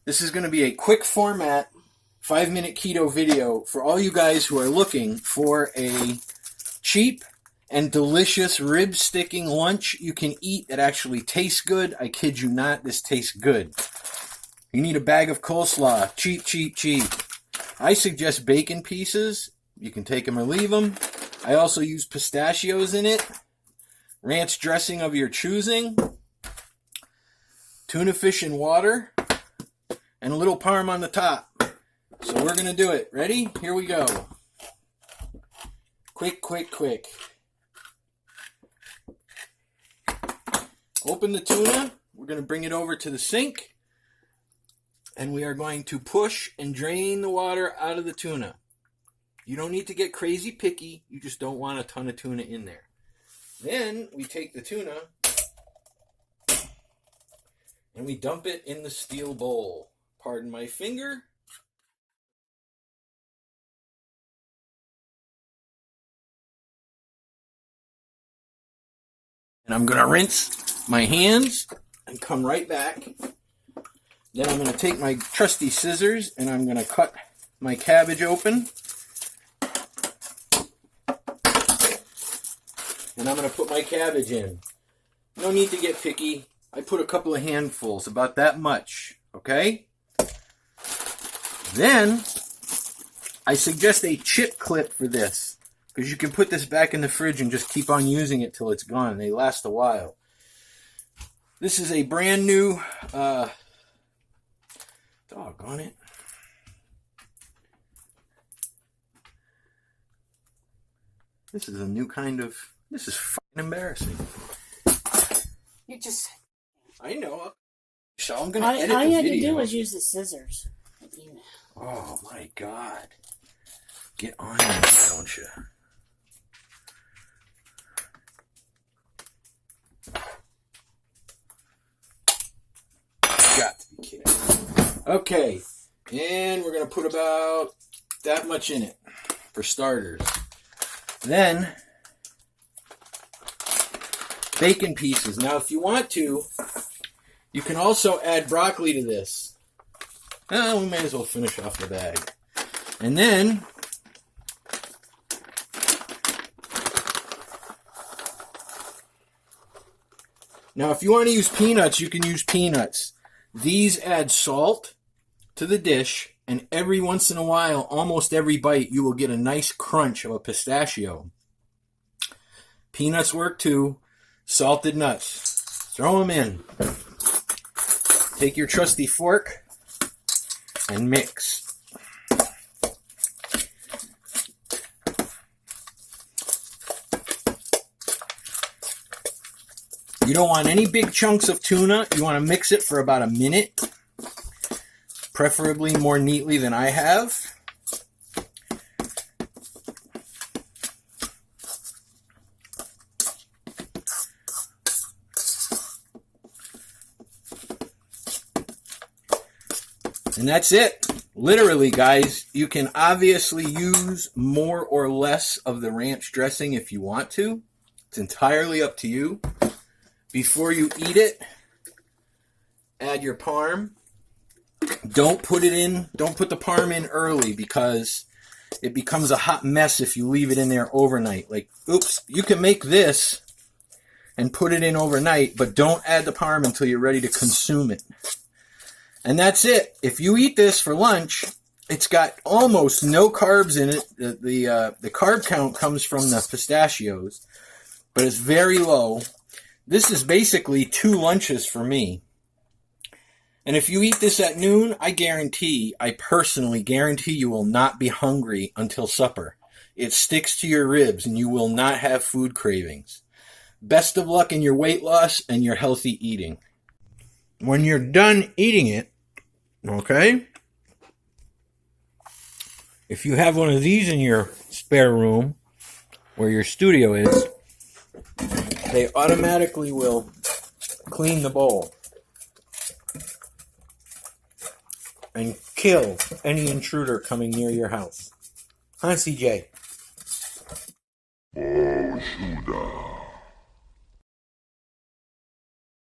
This is going to be a quick format 5-minute keto video for all you guys who are looking for a cheap and delicious rib sticking lunch you can eat that actually tastes good. I kid you not, this tastes good. You need a bag of coleslaw. Cheap, cheap, cheap. I suggest bacon pieces. You can take them or leave them. I also use pistachios in it. Ranch dressing of your choosing. Tuna fish and water. And a little parm on the top. So we're going to do it. Ready? Here we go. Quick, quick, quick. Open the tuna. We're going to bring it over to the sink. And we are going to push and drain the water out of the tuna. You don't need to get crazy picky. You just don't want a ton of tuna in there. Then we take the tuna and we dump it in the steel bowl. Pardon my finger. And I'm going to rinse my hands and come right back. Then I'm going to take my trusty scissors and I'm going to cut my cabbage open. And I'm going to put my cabbage in. No need to get picky. I put a couple of handfuls, about that much. Okay? Then, I suggest a chip clip for this. Because you can put this back in the fridge and just keep on using it till it's gone. They last a while. This is a brand new... doggone it. This is a new kind of... This is fucking embarrassing. You just... I know. So I'm going to edit the video. All you had to do was use the scissors. Oh my God. Get on it, don't you? Got to be kidding. Okay. And we're going to put about that much in it for starters. Then, bacon pieces. Now, if you want to, you can also add broccoli to this. We may as well finish off the bag. And then, now if you want to use peanuts, you can use peanuts. These add salt to the dish, and every once in a while, almost every bite, you will get a nice crunch of a pistachio. Peanuts work too. Salted nuts. Throw them in. Take your trusty fork and mix. You don't want any big chunks of tuna. You want to mix it for about a minute. Preferably more neatly than I have. And that's it. Literally, guys, you can obviously use more or less of the ranch dressing if you want to. It's entirely up to you. Before you eat it, add your parm. Don't put the parm in early because it becomes a hot mess if you leave it in there overnight. Like, oops, you can make this and put it in overnight, but don't add the parm until you're ready to consume it. And that's it. If you eat this for lunch, it's got almost no carbs in it. The carb count comes from the pistachios, but it's very low. This is basically 2 lunches for me. And if you eat this at noon, I personally guarantee you will not be hungry until supper. It sticks to your ribs and you will not have food cravings. Best of luck in your weight loss and your healthy eating. When you're done eating it, okay, if you have one of these in your spare room where your studio is, they automatically will clean the bowl and kill any intruder coming near your house. Huh, CJ? Oh, Tuna.